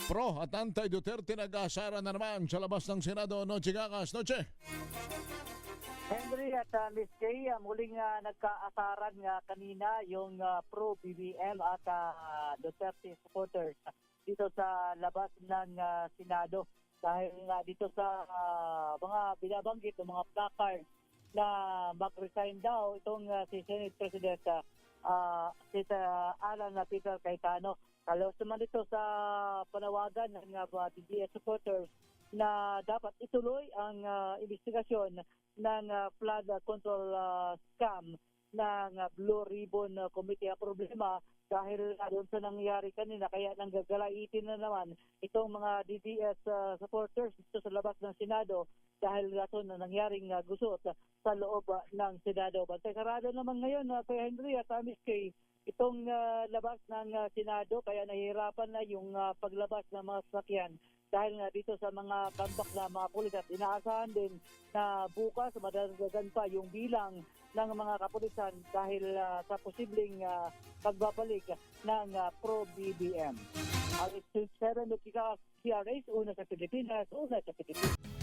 Pro at anti-Duterte nag-aasara na naman sa labas ng Senado. Noche Gagas, Noche. Henry at Miss Kay, muling nagkaasaran nga kanina yung pro-BBM at Duterte supporters dito sa labas ng Senado. Dahil nga dito sa mga binabanggit ng mga placard na mag-resign daw itong si Senate President si Alan Peter Cayetano. Kalos naman dito sa panawagan ng BDS supporters na dapat ituloy ang investigasyon ng flood control scam ng Blue Ribbon Committee. Problema dahil doon sa nangyari kanina, kaya nanggagalaitin na naman itong mga DDS supporters dito sa labas ng Senado dahil rason na nangyaring gusot sa loob ng Senado. Bantay sarado naman ngayon kay Henry at Miss Kay itong labas ng Senado, kaya nahihirapan na yung paglabas ng mga sasakyan dahil nga dito sa mga tambak na mga pulis, at inaasahan din na bukas madagdagan pa yung bilang ng mga kapulisan dahil sa posibleng pagbabalik ng pro-BBM. Ang 7 CRS, una sa Pilipinas, una sa Pilipinas.